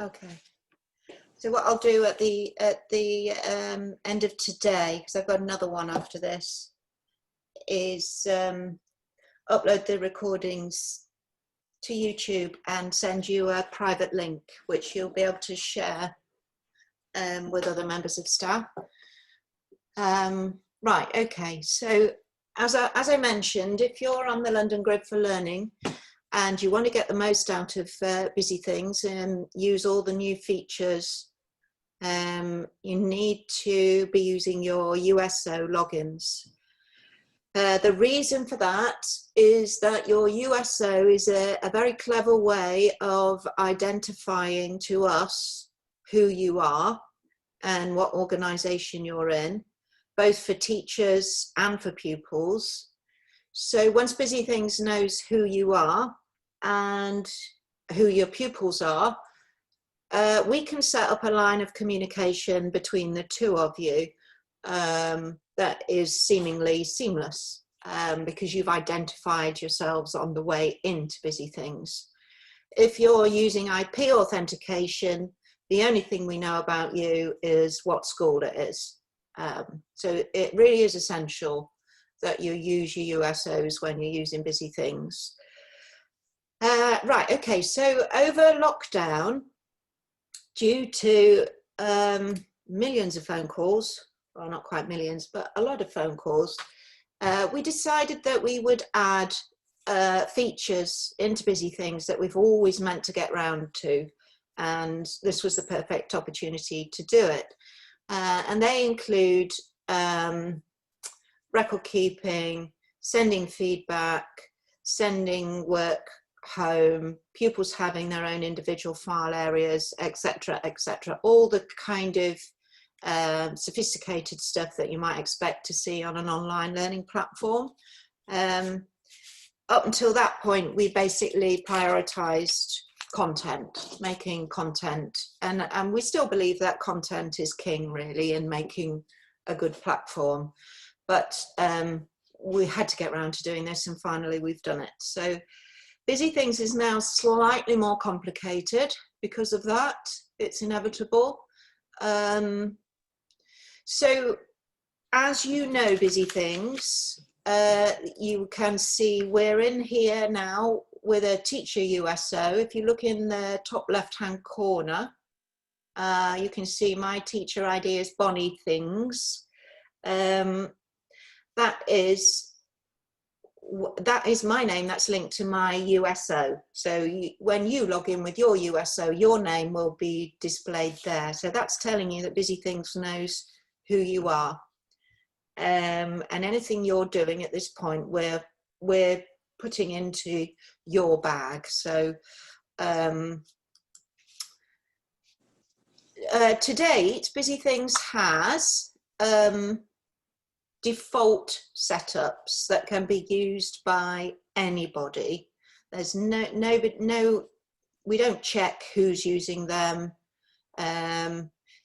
Okay. So what I'll do at the end of today, because I've got another one after this, is upload the recordings to YouTube and send you a private link, which you'll be able to share with other members of staff. Right, okay, so as I mentioned, if you're on the London Grid for Learning and you want to get the most out of Busy Things and use all the new features, you need to be using your USO logins. The reason for that is that your USO is a very clever way of identifying to us who you are and what organisation you're in, both for teachers and for pupils. So once Busy Things knows who you are and who your pupils are, we can set up a line of communication between the two of you that is seemingly seamless because you've identified yourselves on the way into Busy Things. If you're using IP authentication, the only thing we know about you is what school it is. So it really is essential that you use your USOs when you're using Busy Things. Right, okay, so over lockdown, due to millions of phone calls, well, not quite millions, but a lot of phone calls, we decided that we would add features into Busy Things that we've always meant to get round to, and this was the perfect opportunity to do it. And they include record keeping, sending feedback, sending work home, pupils having their own individual file areas, etc., etc. All the kind of sophisticated stuff that you might expect to see on an online learning platform. Up until that point, we basically prioritized content, making content, and we still believe that content is king, really, in making a good platform. But we had to get around to doing this, and finally we've done it. So Busy Things is now slightly more complicated because of that. It's inevitable. So as you know, Busy Things, you can see we're in here now with a teacher USO. If you look in the top left-hand corner, you can see my teacher ID is Bonnie Things. That is my name that's linked to my USO. So when you log in with your USO, your name will be displayed there. So that's telling you that Busy Things knows who you are. And anything you're doing at this point, we're putting into your bag. So to date, Busy Things has default setups that can be used by anybody. There's no, we don't check who's using them.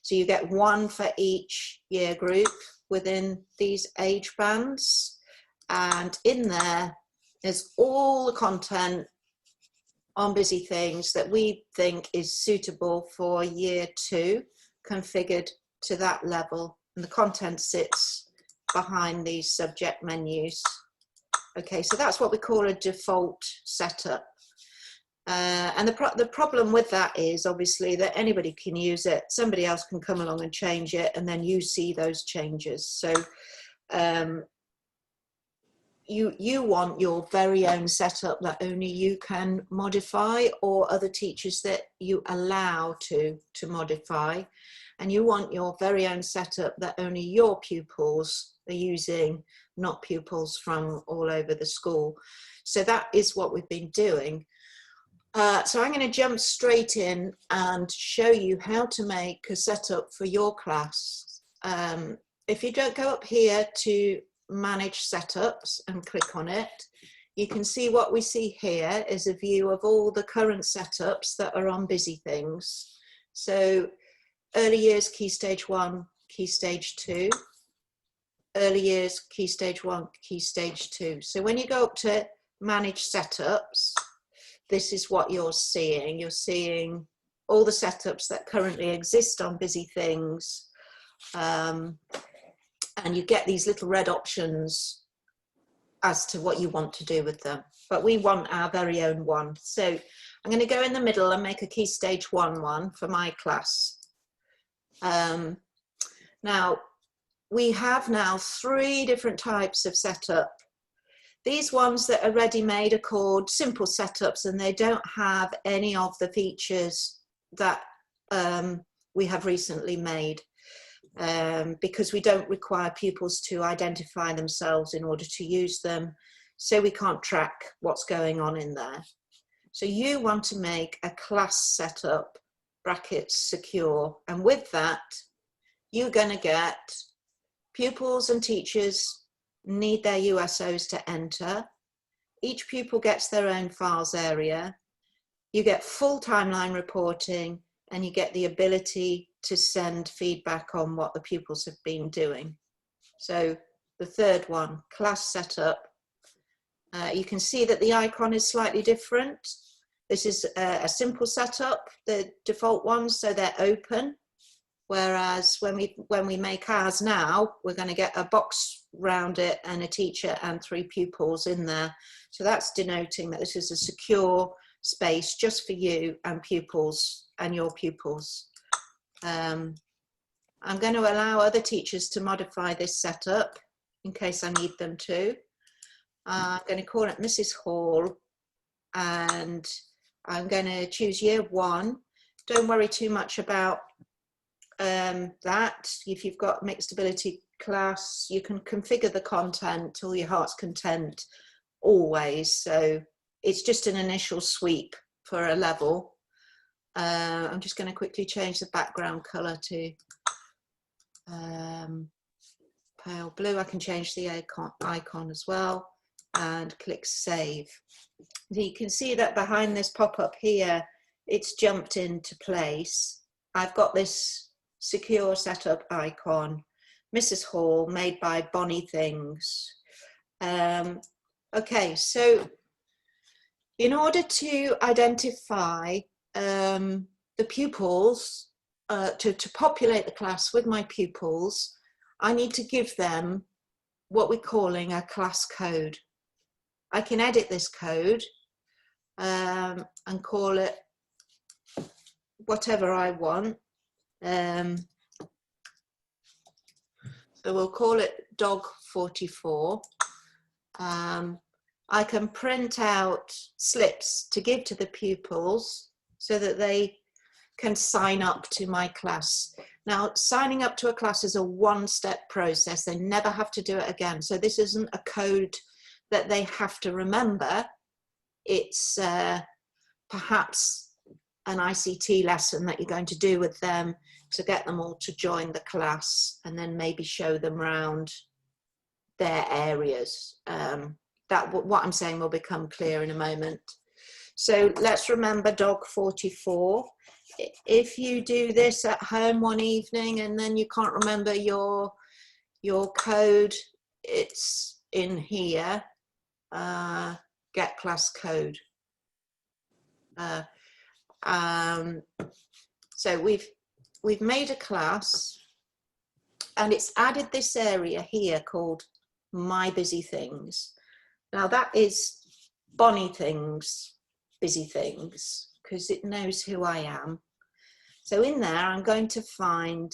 So you get one for each year group within these age bands. And in there is all the content on Busy Things that we think is suitable for year 2, configured to that level. And the content sits behind these subject menus. Okay, so that's what we call a default setup. And the problem with that is obviously that anybody can use it. Somebody else can come along and change it, and then you see those changes. So you want your very own setup that only you can modify, or other teachers that you allow to modify. And you want your very own setup that only your pupils are using, not pupils from all over the school. So that is what we've been doing. So I'm going to jump straight in and show you how to make a setup for your class. If you don't go up here to manage setups and click on it, you can see what we see here is a view of all the current setups that are on Busy Things. So early years, Key Stage 1, Key Stage 2, early years, Key Stage 1, Key Stage 2. So when you go up to manage setups, this is what you're seeing. You're seeing all the setups that currently exist on Busy Things, and you get these little red options as to what you want to do with them. But we want our very own one. So I'm going to go in the middle and make a Key Stage 1 one for my class. Now, we have now 3 different types of setup. These ones that are ready-made are called simple setups, and they don't have any of the features that we have recently made, because we don't require pupils to identify themselves in order to use them, so we can't track what's going on in there. So you want to make a class setup, brackets secure, and with that you're going to get pupils and teachers need their USOs to enter. Each pupil gets their own files area. You get full timeline reporting, and you get the ability to send feedback on what the pupils have been doing. So the third one, class setup. You can see that the icon is slightly different. This is a simple setup, the default ones, so they're open. Whereas when we make ours now, we're going to get a box round it and a teacher and 3 pupils in there. So that's denoting that this is a secure space just for you and pupils and your pupils. I'm going to allow other teachers to modify this setup in case I need them to. I'm going to call it Mrs. Hall, and I'm going to choose year 1. Don't worry too much about that. If you've got mixed ability class, you can configure the content till your heart's content always. So it's just an initial sweep for a level. I'm just going to quickly change the background color to pale blue. I can change the icon as well and click save. You can see that behind this pop-up here, it's jumped into place. I've got this secure setup icon, Mrs. Hall, made by Bonnie Things. Okay, so in order to identify the pupils, to populate the class with my pupils, I need to give them what we're calling a class code. I can edit this code and call it whatever I want. So we'll call it dog 44. I can print out slips to give to the pupils so that they can sign up to my class. Now, signing up to a class is a one-step process. They never have to do it again. So this isn't a code that they have to remember. It's perhaps an ICT lesson that you're going to do with them to get them all to join the class, and then maybe show them around their areas. What I'm saying will become clear in a moment. So let's remember dog 44. If you do this at home one evening and then you can't remember your code, it's in here, get class code. So we've made a class, and it's added this area here called My Busy Things. Now that is Bonnie Things, Busy Things, because it knows who I am. So in there, I'm going to find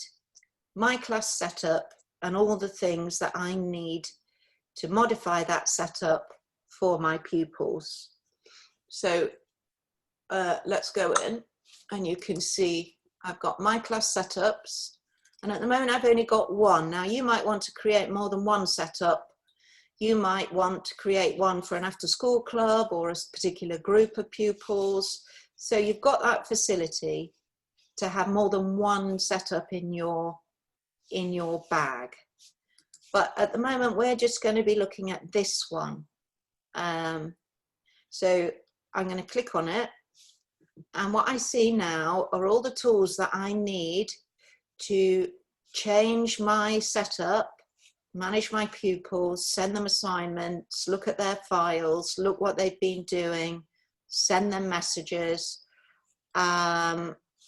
my class setup and all the things that I need to modify that setup for my pupils. So let's go in, and you can see I've got my class setups, and at the moment I've only got one. Now you might want to create more than one setup. You might want to create one for an after-school club or a particular group of pupils. So you've got that facility to have more than one setup in your bag. But at the moment we're just going to be looking at this one. So I'm going to click on it, and what I see now are all the tools that I need to change my setup, manage my pupils, send them assignments, look at their files, look what they've been doing, send them messages.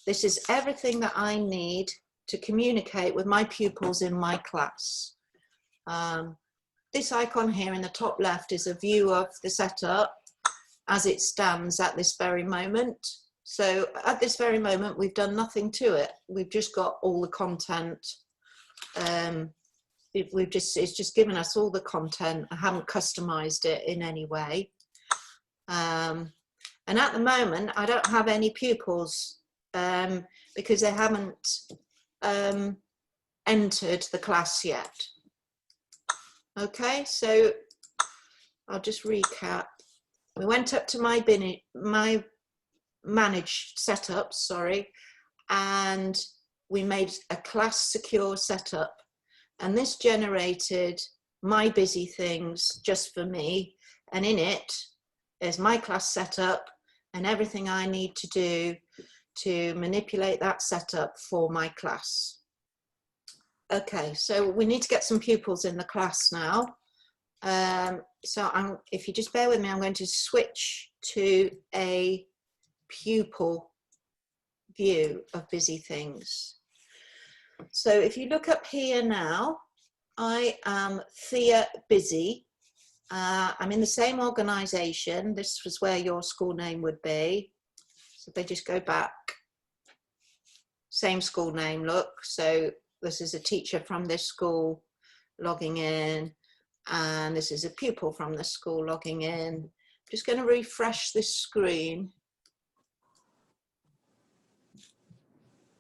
This is everything that I need to communicate with my pupils in my class. This icon here in the top left is a view of the setup as it stands at this very moment. So at this very moment, we've done nothing to it. We've just got all the content. It's just given us all the content. I haven't customized it in any way. And at the moment, I don't have any pupils because they haven't entered the class yet. Okay, so I'll just recap. We went up to my managed setup, sorry, and we made a class secure setup, and this generated my busy things just for me, and in it is my class setup and everything I need to do to manipulate that setup for my class. Okay, so we need to get some pupils in the class now. If you just bear with me, I'm going to switch to a pupil view of busy things. So if you look up here now, I am Thea Busy. I'm in the same organisation. This was where your school name would be. So they just go back. Same school name, look. So this is a teacher from this school logging in, and this is a pupil from the school logging in. I'm just going to refresh this screen.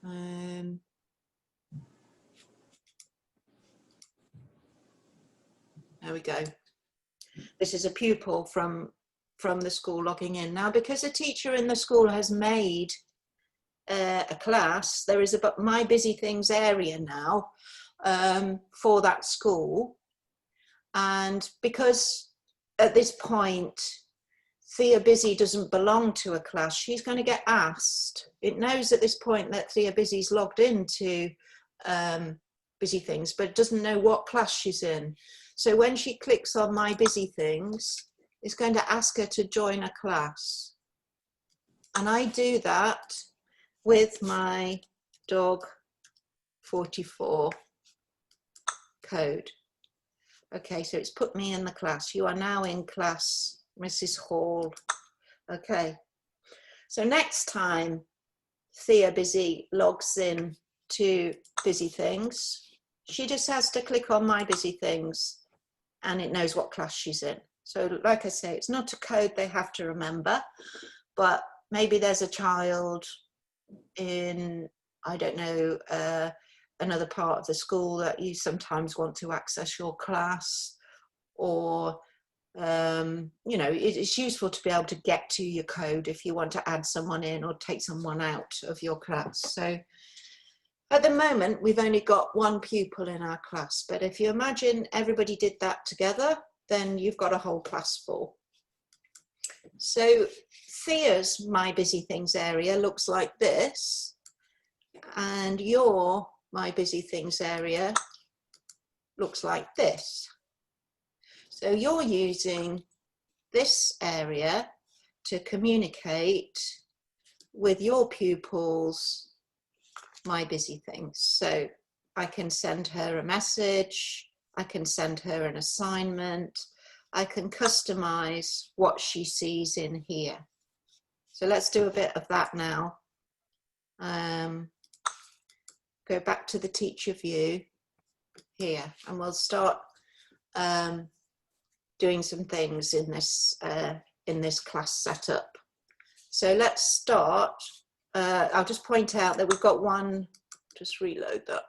There we go. This is a pupil from the school logging in. Now, because a teacher in the school has made a class, there is a My Busy Things area now for that school. And because at this point, Thea Busy doesn't belong to a class, she's going to get asked. It knows at this point that Thea Busy's logged into Busy Things, but it doesn't know what class she's in. So when she clicks on My Busy Things, it's going to ask her to join a class. And I do that with my dog 44 code. Okay, so it's put me in the class. You are now in class, Mrs. Hall. Okay, so next time Thea Busy logs in to Busy Things, she just has to click on My Busy Things and it knows what class she's in. So like I say, it's not a code they have to remember, but maybe there's a child in, I don't know, another part of the school that you sometimes want to access your class, or you know, it's useful to be able to get to your code if you want to add someone in or take someone out of your class. So at the moment, we've only got one pupil in our class, but if you imagine everybody did that together, then you've got a whole class full. So Thea's My Busy Things area looks like this, and your My Busy Things area looks like this. So you're using this area to communicate with your pupils' My Busy Things. So I can send her a message, I can send her an assignment, I can customize what she sees in here. So let's do a bit of that now. Go back to the teacher view here, and we'll start doing some things in this class setup. So let's start. I'll just point out that we've got one, just reload that.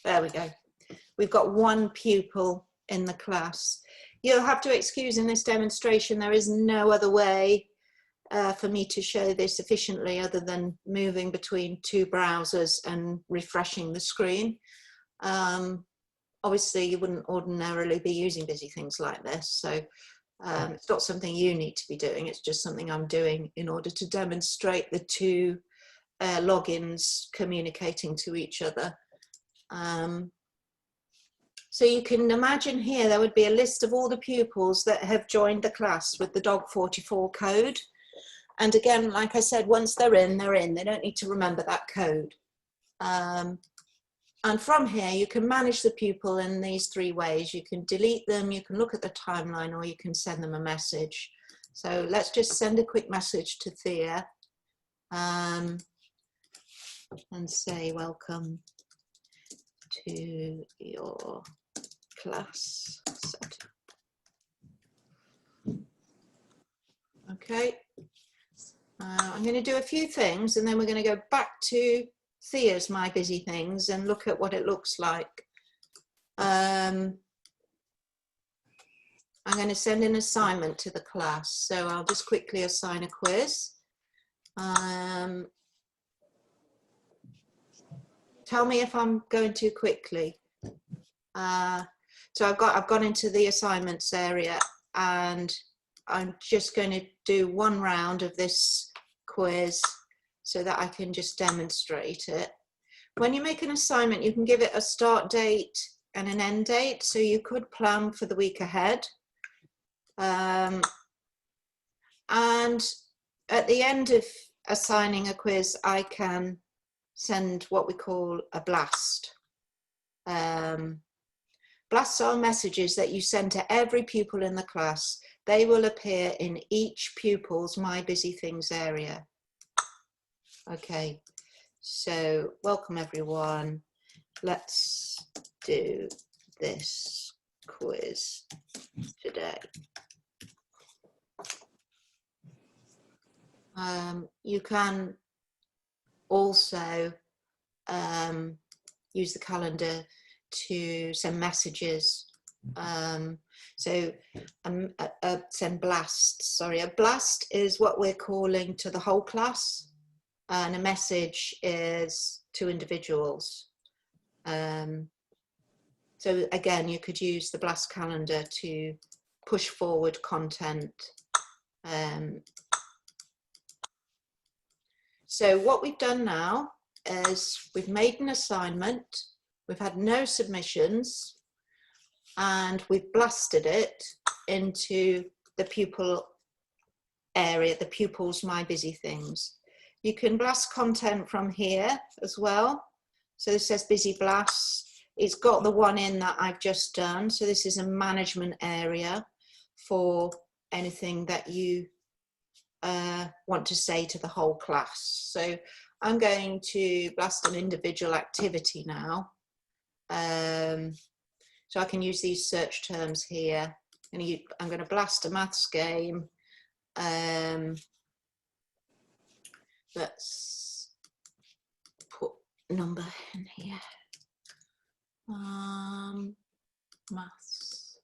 There we go. We've got one pupil in the class. You'll have to excuse in this demonstration, there is no other way for me to show this efficiently other than moving between two browsers and refreshing the screen. Obviously, you wouldn't ordinarily be using Busy Things like this, so it's not something you need to be doing, it's just something I'm doing in order to demonstrate the two logins communicating to each other. So you can imagine here there would be a list of all the pupils that have joined the class with the Dog 44 code. And again, like I said, once they're in, they're in. They don't need to remember that code. And from here, you can manage the pupil in these 3 ways. You can delete them, you can look at the timeline, or you can send them a message. So let's just send a quick message to Thea and say, welcome to your class set. Okay, I'm going to do a few things and then we're going to go back to Thea's My Busy Things and look at what it looks like. I'm going to send an assignment to the class, so I'll just quickly assign a quiz. Tell me if I'm going too quickly. So I've gone into the assignments area and I'm just going to do 1 round of this quiz so that I can just demonstrate it. When you make an assignment, you can give it a start date and an end date, so you could plan for the week ahead. And at the end of assigning a quiz, I can send what we call a blast. Blasts are messages that you send to every pupil in the class. They will appear in each pupil's My Busy Things area. Okay, so welcome everyone. Let's do this quiz today. You can also use the calendar to send messages. Send blasts. Sorry, a blast is what we're calling to the whole class, and a message is to individuals. So again, you could use the blast calendar to push forward content. So what we've done now is we've made an assignment, we've had no submissions, and we've blasted it into the pupil area, the pupil's My Busy Things. You can blast content from here as well. So this says busy blasts. It's got the one in that I've just done. So this is a management area for anything that you want to say to the whole class. So I'm going to blast an individual activity now. So I can use these search terms here. I'm going to blast a maths game. Let's put number in here. Maths.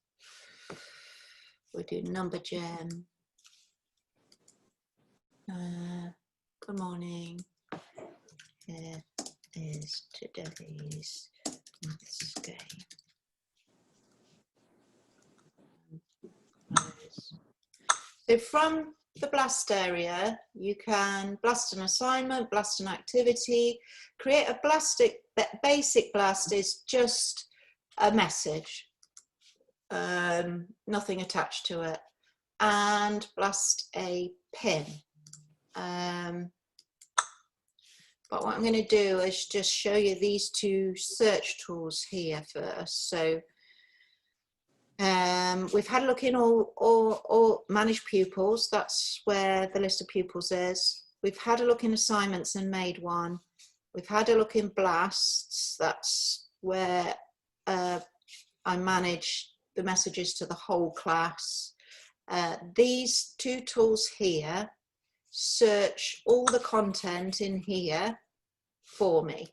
We do number gem. Good morning. Here is today's maths game. So from the blast area, you can blast an assignment, blast an activity, create a basic blast is just a message, nothing attached to it, and blast a pin. But what I'm going to do is just show you these 2 search tools here first. So we've had a look in all manage pupils. That's where the list of pupils is. We've had a look in assignments and made one. We've had a look in blasts. That's where I manage the messages to the whole class. These 2 tools here search all the content in here for me.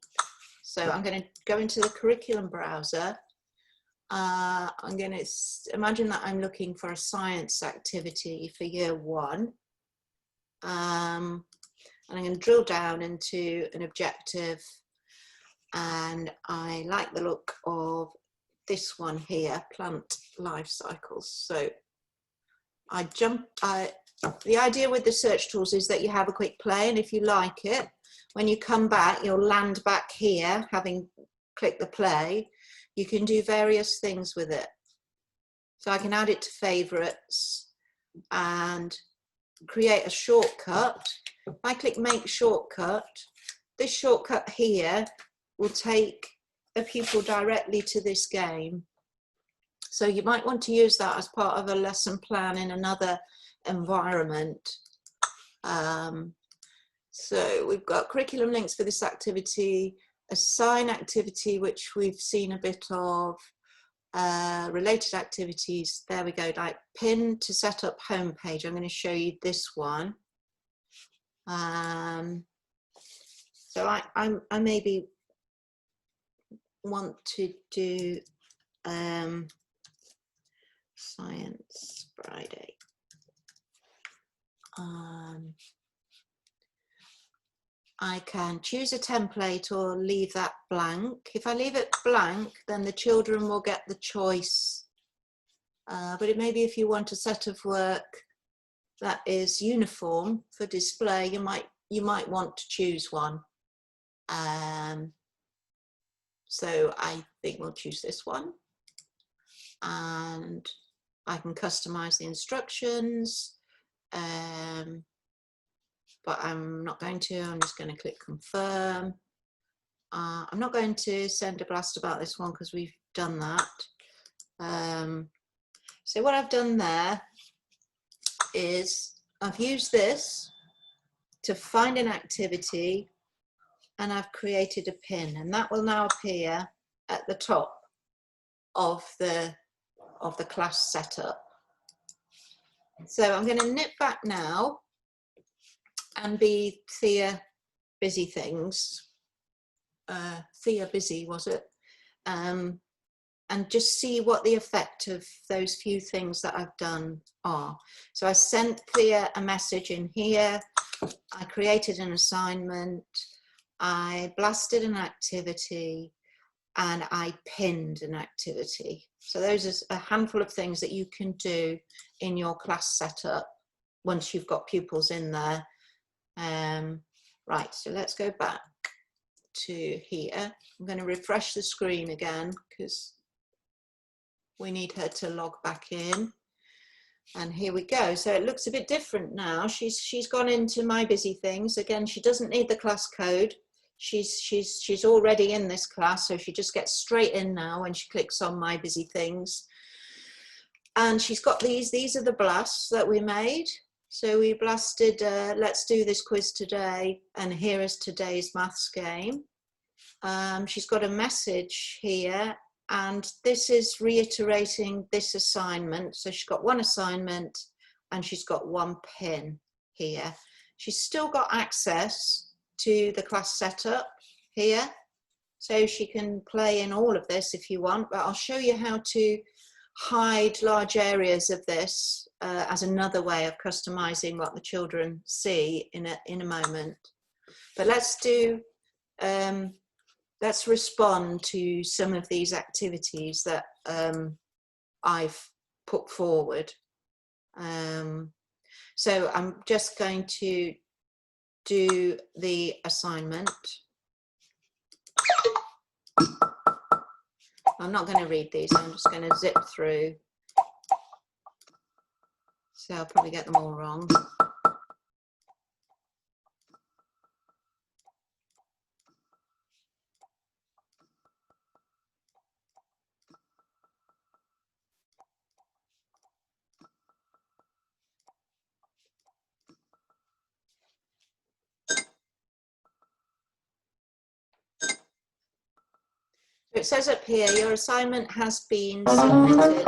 So I'm going to go into the curriculum browser. I'm going to imagine that I'm looking for a science activity for year 1. And I'm going to drill down into an objective, and I like the look of this one here, plant life cycles. So the idea with the search tools is that you have a quick play, and if you like it, when you come back, you'll land back here, having click the play, you can do various things with it. So I can add it to favorites and create a shortcut. If I click make shortcut, this shortcut here will take a pupil directly to this game. So you might want to use that as part of a lesson plan in another environment. So we've got curriculum links for this activity, assign activity, which we've seen a bit of, related activities. There we go, like pin to set up homepage. I'm going to show you this one. So I maybe want to do Science Friday. I can choose a template or leave that blank. If I leave it blank, then the children will get the choice. But it may be if you want a set of work that is uniform for display, you might want to choose one. So I think we'll choose this one. And I can customize the instructions. But I'm not going to, I'm just going to click confirm. I'm not going to send a blast about this one because we've done that. So what I've done there is I've used this to find an activity and I've created a pin, and that will now appear at the top of the class setup. So I'm going to nip back now and be Thea Busy Things. Thea Busy, was it? And just see what the effect of those few things that I've done are. So I sent Thea a message in here. I created an assignment. I blasted an activity. And I pinned an activity. So those are a handful of things that you can do in your class setup once you've got pupils in there. Right, so let's go back to here. I'm going to refresh the screen again because we need her to log back in. And here we go. So it looks a bit different now. She's gone into My Busy Things. Again, she doesn't need the class code. She's already in this class, so she just gets straight in now when she clicks on My Busy Things. And she's got these are the blasts that we made. So we blasted, let's do this quiz today, and here is today's maths game. She's got a message here, and this is reiterating this assignment. So she's got one assignment, and she's got one pin here. She's still got access to the class setup here, so she can play in all of this if you want, but I'll show you how to hide large areas of this as another way of customizing what the children see in a moment. But let's respond to some of these activities that I've put forward. So I'm just going to do the assignment. I'm not going to read these, I'm just going to zip through. So I'll probably get them all wrong. It says up here, your assignment has been submitted.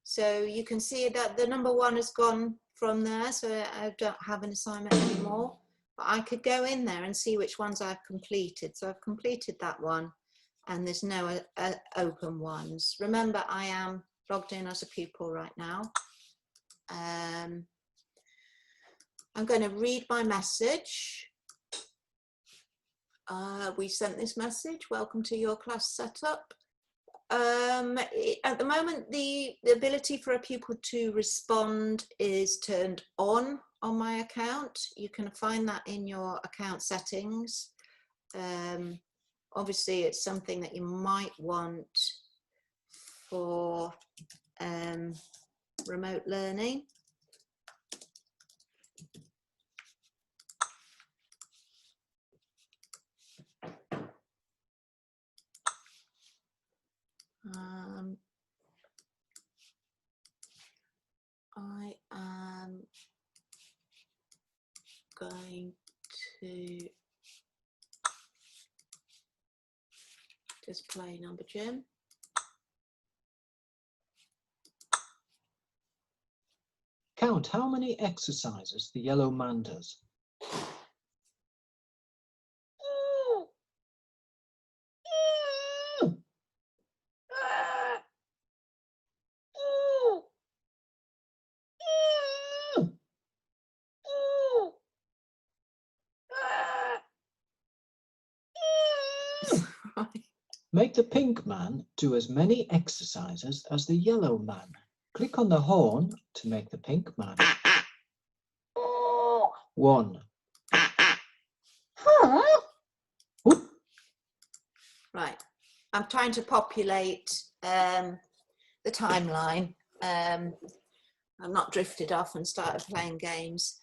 So you can see that the number 1 has gone from there, so I don't have an assignment anymore. But I could go in there and see which ones I've completed. So I've completed that one, and there's no open ones. Remember, I am logged in as a pupil right now. I'm going to read my message. We sent this message, welcome to your class setup. At the moment, the ability for a pupil to respond is turned on my account. You can find that in your account settings. obviously it's something that you might want for remote learning. I am going to display number gym. Count how many exercises the yellow man does. Make the pink man do as many exercises as the yellow man. Click on the horn to make the pink man. 1. Right, I'm trying to populate the timeline. I've not drifted off and started playing games.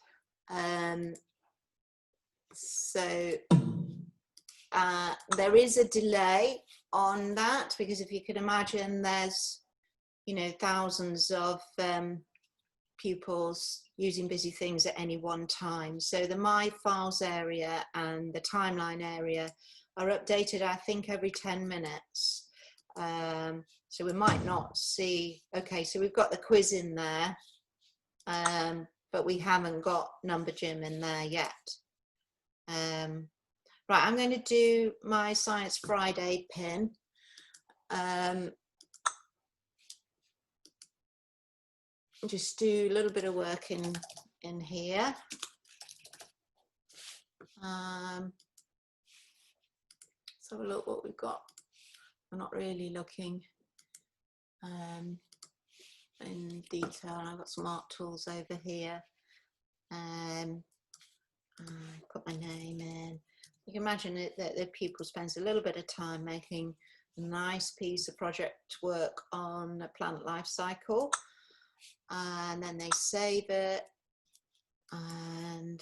So there is a delay on that, because if you could imagine, there's, you know, thousands of pupils using busy things at any one time. So the My Files area and the timeline area are updated, I think, every 10 minutes. So we might not see, okay, so we've got the quiz in there, but we haven't got number gym in there yet. Right, I'm going to do my Science Friday pin. Just do a little bit of work in here. Let's have a look what we've got. We're not really looking in detail. I've got some art tools over here. Put my name in. You can imagine that the pupil spends a little bit of time making a nice piece of project work on a plant life cycle, and then they save it, and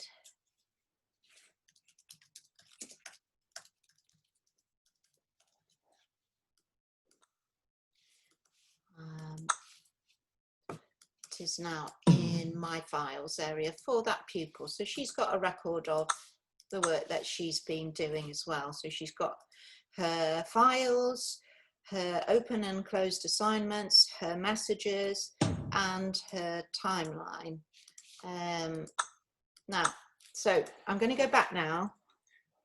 it is now in my files area for that pupil. So she's got a record of the work that she's been doing as well. So she's got her files, her open and closed assignments, her messages, and her timeline. Now, so I'm going to go back now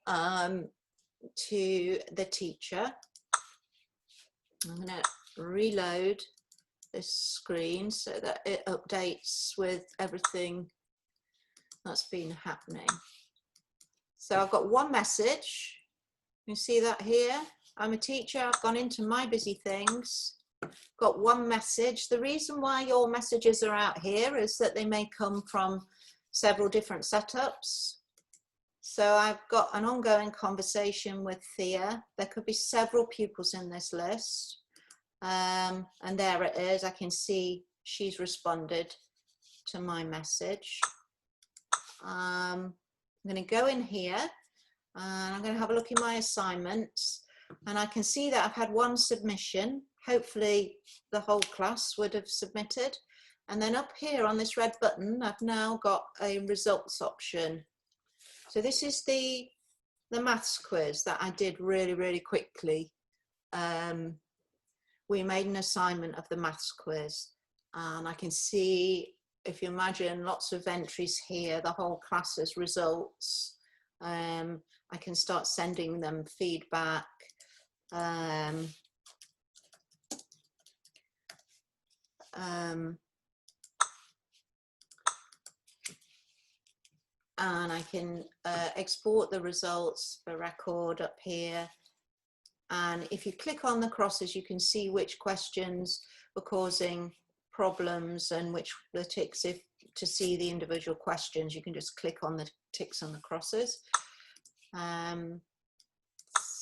to the teacher. I'm going to reload this screen so that it updates with everything that's been happening. So I've got one message. You see that here? I'm a teacher. I've gone into my busy things. Got one message. The reason why your messages are out here is that they may come from several different setups. So I've got an ongoing conversation with Thea. There could be several pupils in this list. And there it is. I can see she's responded to my message. I'm going to go in here and I'm going to have a look in my assignments, and I can see that I've had one submission. Hopefully the whole class would have submitted. And then up here on this red button, I've now got a results option. So this is the maths quiz that I did really, really quickly. We made an assignment of the maths quiz, and I can see, if you imagine, lots of entries here, the whole class's results. I can start sending them feedback. And I can export the results for record up here. And if you click on the crosses, you can see which questions were causing problems and which the ticks. If to see the individual questions, you can just click on the ticks and the crosses.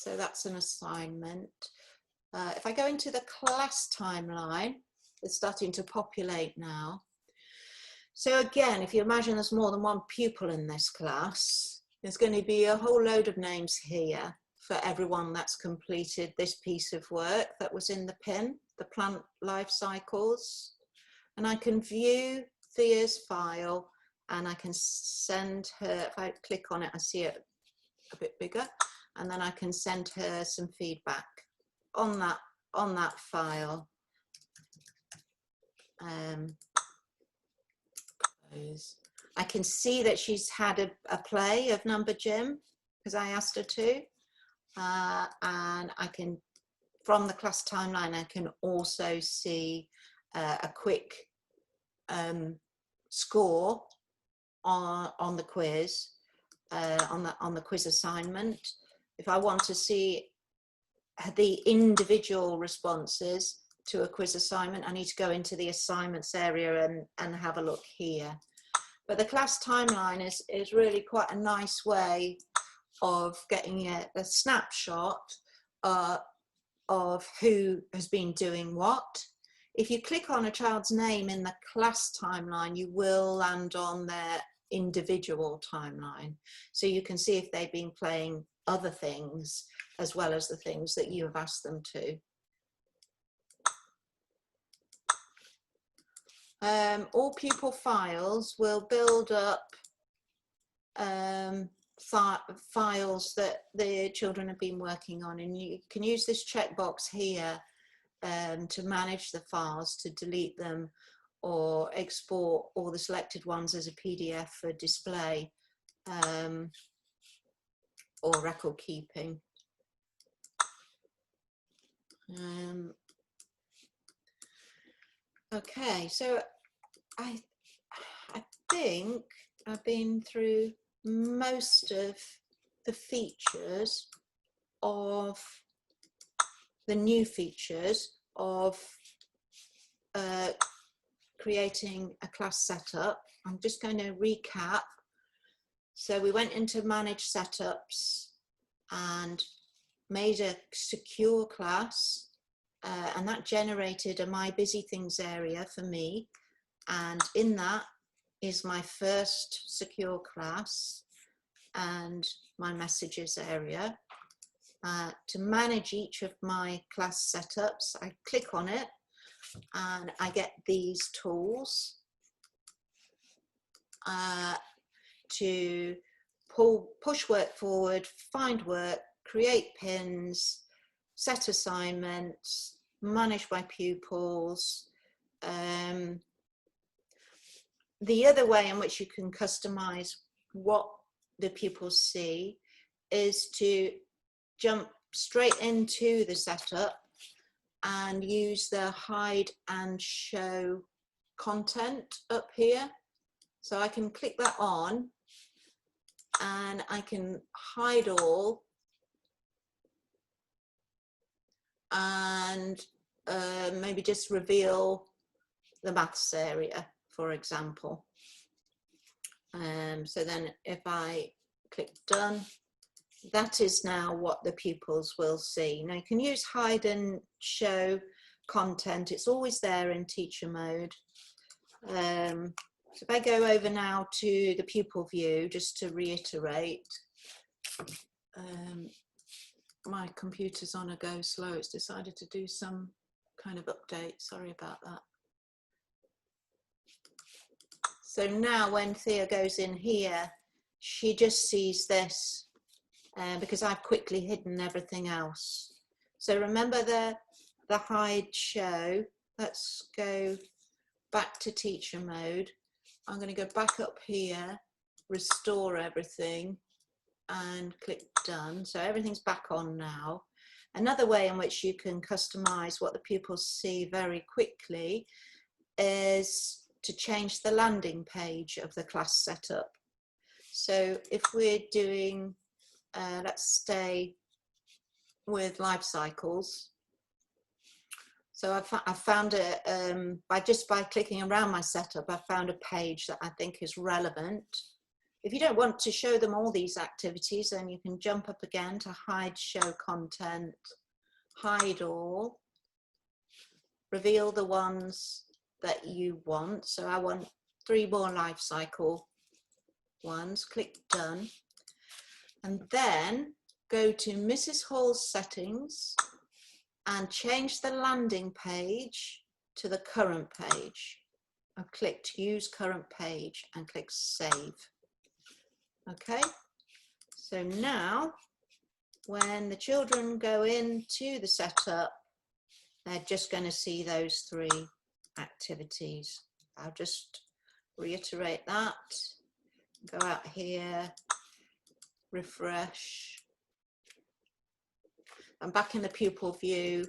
So that's an assignment. If I go into the class timeline, it's starting to populate now. So again, if you imagine there's more than one pupil in this class, there's going to be a whole load of names here for everyone that's completed this piece of work that was in the pin, the plant life cycles. And I can view Thea's file and I can send her, if I click on it, I see it a bit bigger, and then I can send her some feedback on that file. I can see that she's had a play of Number Jim because I asked her to, and I can, from the class timeline, I can also see a quick score on the quiz, on the quiz assignment. If I want to see the individual responses to a quiz assignment, I need to go into the assignments area and have a look here. But the class timeline is really quite a nice way of getting a snapshot of who has been doing what. If you click on a child's name in the class timeline, you will land on their individual timeline. So you can see if they've been playing other things as well as the things that you have asked them to. All pupil files will build up files that the children have been working on, and you can use this checkbox here to manage the files, to delete them or export all the selected ones as a PDF for display or record keeping. Okay, so I think I've been through most of the features of the new features of creating a class setup. I'm just going to recap. So we went into manage setups and made a secure class, and that generated a My Busy Things area for me. And in that is my first secure class and my messages area. To manage each of my class setups, I click on it and I get these tools to push work forward, find work, create pins, set assignments, manage my pupils. The other way in which you can customize what the pupils see is to jump straight into the setup and use the hide and show content up here. So I can click that on and I can hide all and maybe just reveal the maths area, for example. So then if I click done, that is now what the pupils will see. Now you can use hide and show content. It's always there in teacher mode. So if I go over now to the pupil view, just to reiterate, my computer's on a go slow. It's decided to do some kind of update. Sorry about that. So now when Thea goes in here, she just sees this because I've quickly hidden everything else. So remember the hide show. Let's go back to teacher mode. I'm going to go back up here, restore everything, and click done. So everything's back on now. Another way in which you can customize what the pupils see very quickly is to change the landing page of the class setup. So if we're doing, let's stay with life cycles. So I found it by clicking around my setup, I found a page that I think is relevant. If you don't want to show them all these activities, then you can jump up again to hide show content, hide all, reveal the ones that you want. So I want 3 more life cycle ones, click done. And then go to Mrs. Hall's settings and change the landing page to the current page. I've clicked use current page and click save. Okay, so now when the children go into the setup, they're just going to see those 3 activities. I'll just reiterate that. Go out here, refresh. I'm back in the pupil view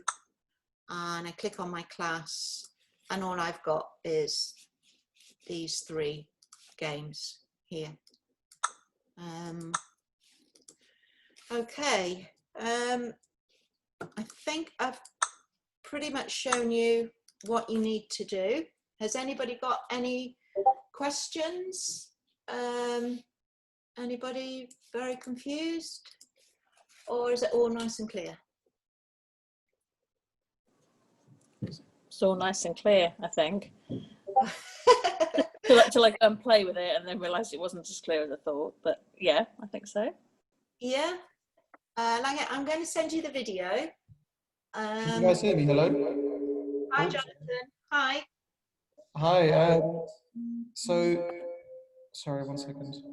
and I click on my class, and all I've got is these 3 games here. Okay, I think I've pretty much shown you what you need to do. Has anybody got any questions? Anybody very confused? Or is it all nice and clear? It's all nice and clear, I think. Till I play with it and then realise it wasn't as clear as I thought. But yeah, I think so. Yeah. I'm going to send you the video. Can you guys hear me? Hello? Hi, Jonathan. Hi. Hi. So, sorry, 1 second.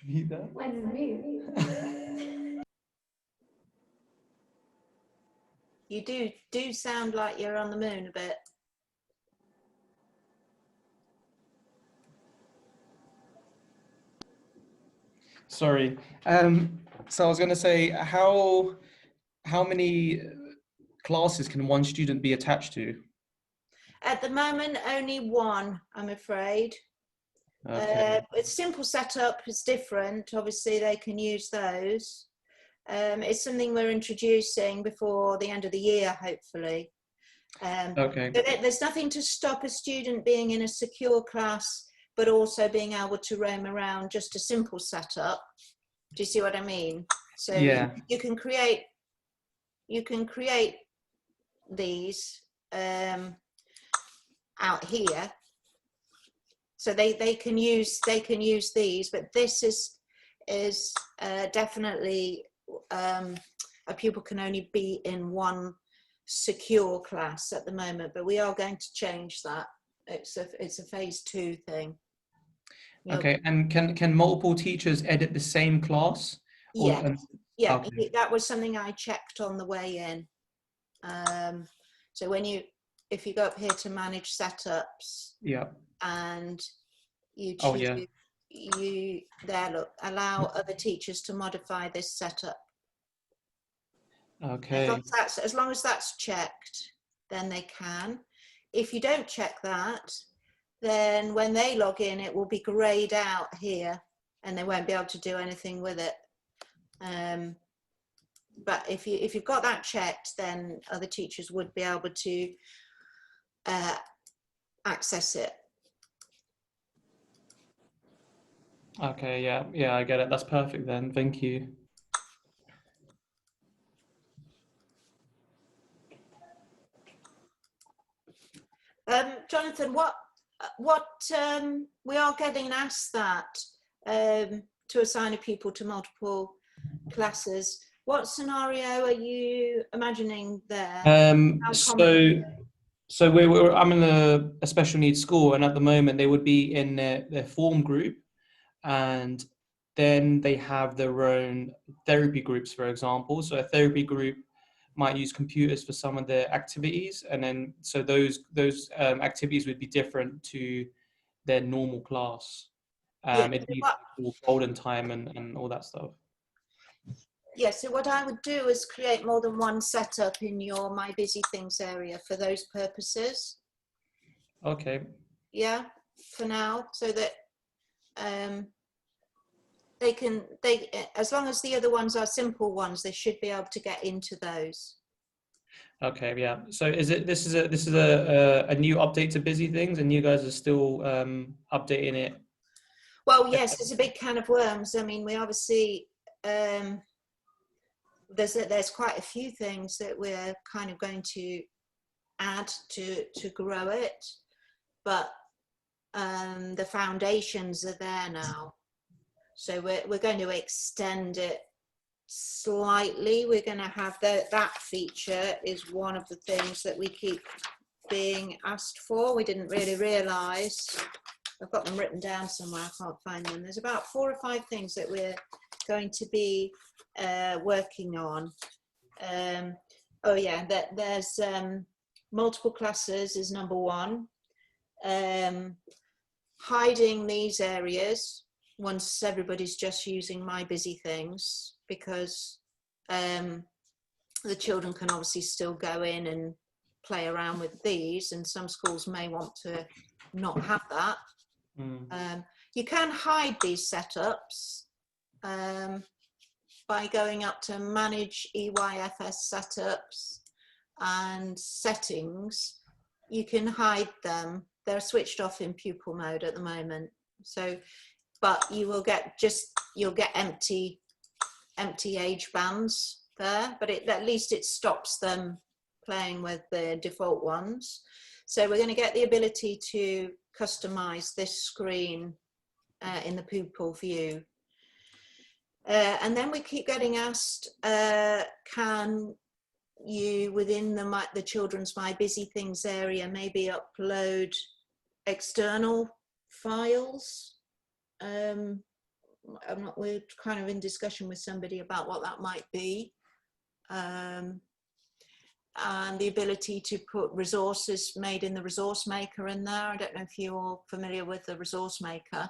You there? You do sound like you're on the moon a bit. Sorry. So I was going to say, how many classes can one student be attached to? At the moment, only 1, I'm afraid. Okay. It's simple setup, it's different. Obviously, they can use those. It's something we're introducing before the end of the year, hopefully. Okay. There's nothing to stop a student being in a secure class, but also being able to roam around, just a simple setup. Do you see what I mean? So Yeah. you can create these out here. So they can use these, but this is definitely a pupil can only be in 1 secure class at the moment, but we are going to change that. It's a phase 2 thing. Okay, and can multiple teachers edit the same class? Yeah, yeah. Okay. That was something I checked on the way in. So if you go up here to manage setups, Yeah. and you Oh, choose, yeah. look, allow other teachers to modify this setup. Okay. As long as that's checked, then they can. If you don't check that, then when they log in, it will be grayed out here and they won't be able to do anything with it. But if you've got that checked, then other teachers would be able to access it. Okay, yeah, I get it. That's perfect then. Thank you. Jonathan, what we are getting asked that to assign a pupil to multiple classes. What scenario are you imagining there? So I'm in a special needs school, and at the moment they would be in their form group, and then they have their own therapy groups, for example. So a therapy group might use computers for some of their activities, and then so those activities would be different to their normal class. It'd be golden time and all that stuff. Yeah, so what I would do is create more than 1 setup in your My Busy Things area for those purposes. Okay. Yeah, for now, so that as long as the other ones are simple ones, they should be able to get into those. Okay, yeah. So this is a new update to Busy Things, and you guys are still updating it? Well, yes, it's a big can of worms. I mean, we obviously there's quite a few things that we're kind of going to add to grow it, but the foundations are there now. So we're going to extend it slightly. We're going to have that feature is one of the things that we keep being asked for. We didn't really realise. I've got them written down somewhere. I can't find them. There's about 4 or 5 things that we're going to be working on. Oh yeah, there's multiple classes is number 1. Hiding these areas once everybody's just using My Busy Things, because the children can obviously still go in and play around with these, and some schools may want to not have that. You can hide these setups by going up to Manage EYFS Setups and Settings. You can hide them. They're switched off in pupil mode at the moment. So, but you will get you'll get empty age bands there, but at least it stops them playing with the default ones. So we're going to get the ability to customize this screen in the pupil view. And then we keep getting asked, can you, within the children's My Busy Things area, maybe upload external files? We're kind of in discussion with somebody about what that might be. And the ability to put resources made in the resource maker in there. I don't know if you're all familiar with the resource maker.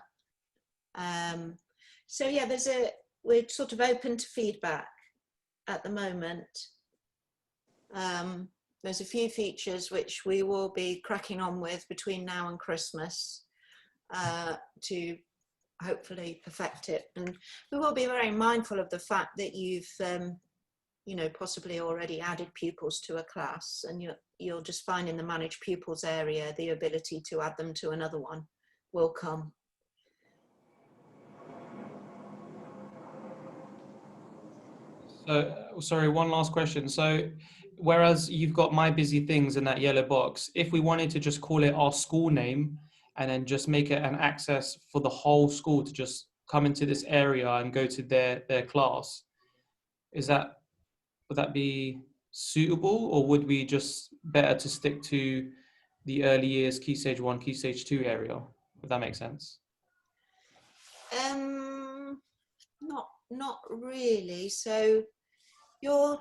So yeah, we're sort of open to feedback at the moment. There's a few features which we will be cracking on with between now and Christmas to hopefully perfect it. And we will be very mindful of the fact that you've you know, possibly already added pupils to a class, and you'll just find in the Manage Pupils area the ability to add them to another one will come. So, sorry, one last question. So, whereas you've got My Busy Things in that yellow box, if we wanted to just call it our school name and then just make it an access for the whole school to just come into this area and go to their class, would that be suitable, or would we just better to stick to the early years Key Stage 1, Key Stage 2 area? If that makes sense. Not really. So your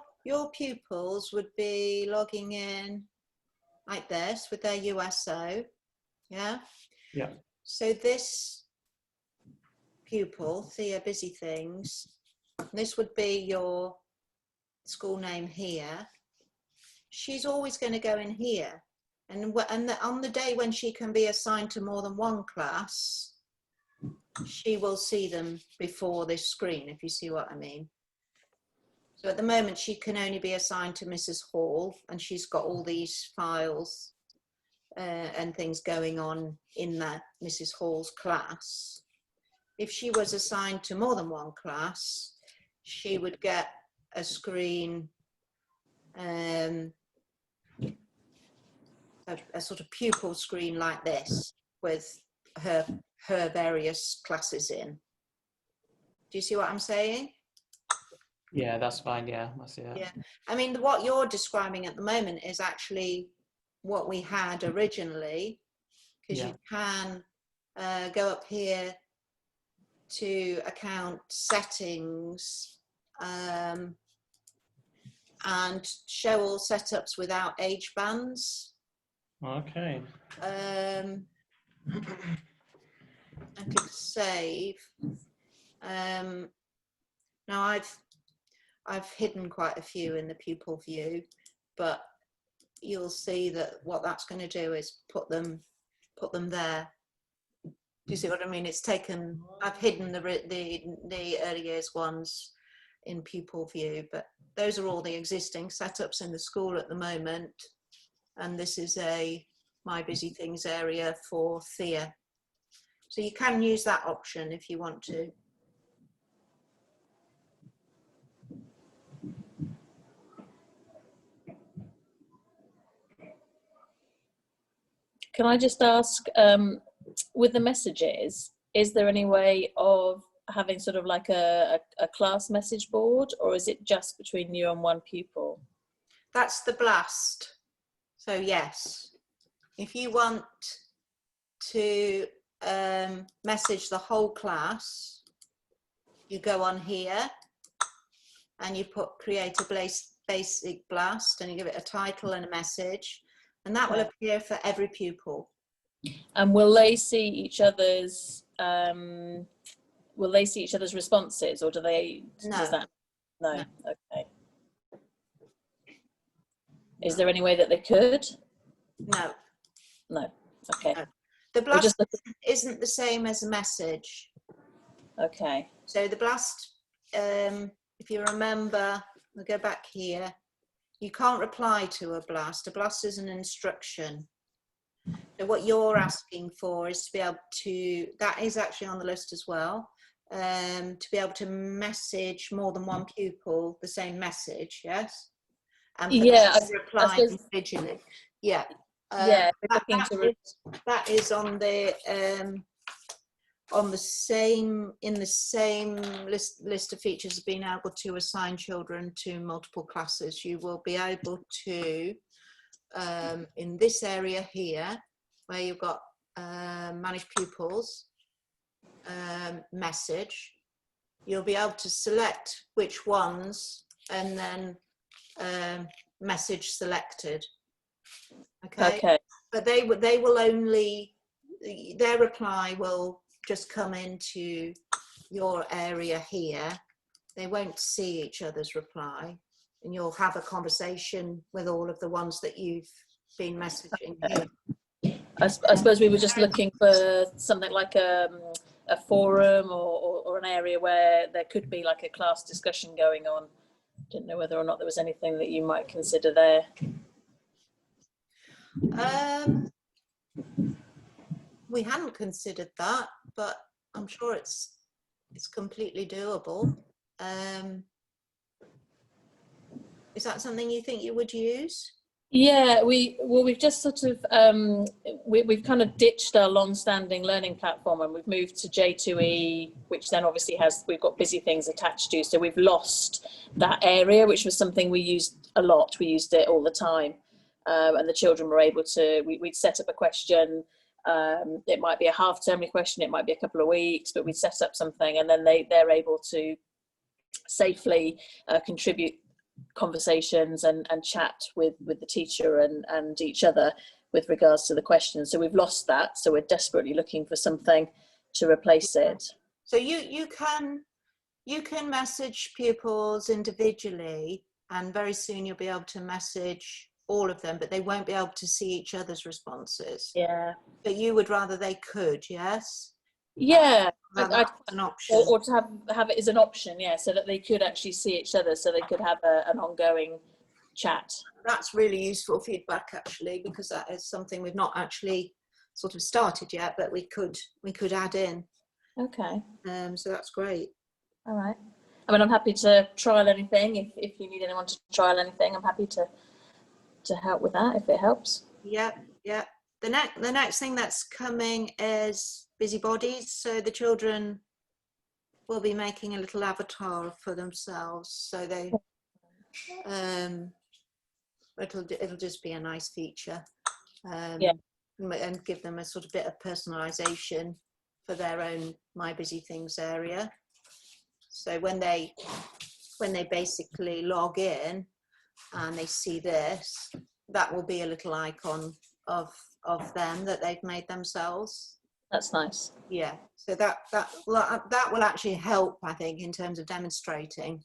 pupils would be logging in like this with their USO, yeah? Yeah. So this pupil, Thea Busy Things, this would be your school name here. She's always going to go in here. And on the day when she can be assigned to more than one class, she will see them before this screen, if you see what I mean. So at the moment, she can only be assigned to Mrs. Hall, and she's got all these files and things going on in that Mrs. Hall's class. If she was assigned to more than one class, she would get a screen, a sort of pupil screen like this with her various classes in. Do you see what I'm saying? Yeah, that's fine. Yeah, I see that. Yeah, I mean, what you're describing at the moment is actually what we had originally, because you can go up here to account settings and show all setups without age bands. Okay. And click save. Now I've hidden quite a few in the pupil view, but you'll see that what that's going to do is put them there. Do you see what I mean? It's taken. I've hidden the early years ones, in pupil view, but those are all the existing setups in the school at the moment. And this is a My Busy Things area for Thea. So you can use that option if you want to. Can I just ask, with the messages, is there any way of having sort of like a class message board, or is it just between you and one pupil? That's the blast. So yes, if you want to message the whole class, you go on here and you put create a basic blast and you give it a title and a message, and that will appear for every pupil. And will they see each other's responses, or do they? No. Does that? No. No. Okay. Is there any way that they could? No. No. Okay. No. The blast isn't the same as a message. Okay. So the blast, if you remember, we'll go back here. You can't reply to a blast. A blast is an instruction. So what you're asking for is to be able to, that is actually on the list as well, to be able to message more than one pupil the same message, yes? And for Yeah, them to reply individually. Yeah. Yeah, that is on the same, in the same list of features of being able to assign children to multiple classes. You will be able to, in this area here, where you've got manage pupils, message, you'll be able to select which ones and then message selected. Okay. But they will only, their reply will just come into your area here. They won't see each other's reply, and you'll have a conversation with all of the ones that you've been messaging here. I suppose we were just looking for something like a forum or an area where there could be like a class discussion going on. Didn't know whether or not there was anything that you might consider there. We hadn't considered that, but I'm sure it's completely doable. Is that something you think you would use? Yeah, we've just sort of we've kind of ditched our long-standing learning platform and we've moved to J2E, which then obviously we've got busy things attached to. So we've lost that area, which was something we used a lot. We used it all the time, and the children were able to. We'd set up a question. It might be a half-term question, it might be a couple of weeks, but we'd set up something, and then they're able to safely contribute conversations and chat with the teacher and each other with regards to the questions. So we've lost that, so we're desperately looking for something to replace it. So you can message pupils individually, and very soon you'll be able to message all of them, but they won't be able to see each other's responses. Yeah. But you would rather they could, yes? Yeah, an option. Or to have it as an option, yeah, so that they could actually see each other, so they could have an ongoing chat. That's really useful feedback, actually, because that is something we've not actually sort of started yet, but we could add in. Okay. So that's great. All right. I mean, I'm happy to trial anything. If you need anyone to trial anything, I'm happy to help with that if it helps. Yeah. The next thing that's coming is busybodies. So the children will be making a little avatar for themselves. So they, it'll just be a nice feature, yeah, and give them a sort of bit of personalisation for their own My Busy Things area. So when they basically log in and they see this, that will be a little icon of them that they've made themselves. That's nice. Yeah, so that will actually help, I think, in terms of demonstrating,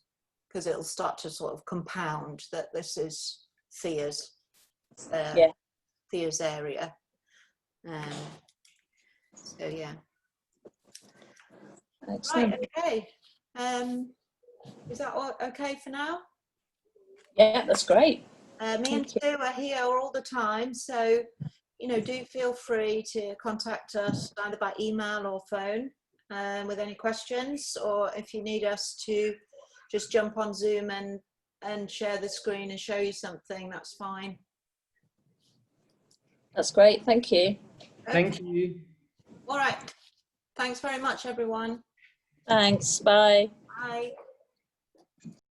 because it'll start to sort of compound that this is Thea's Thea's area. So yeah. Excellent. Right, okay. Is that all okay for now? Yeah, that's great. Me and Thank you. Sue are here all the time, so do feel free to contact us either by email or phone with any questions, or if you need us to just jump on Zoom and share the screen and show you something, that's fine. That's great. Thank you. Thank you. All right. Thanks very much, everyone. Thanks. Bye. Bye.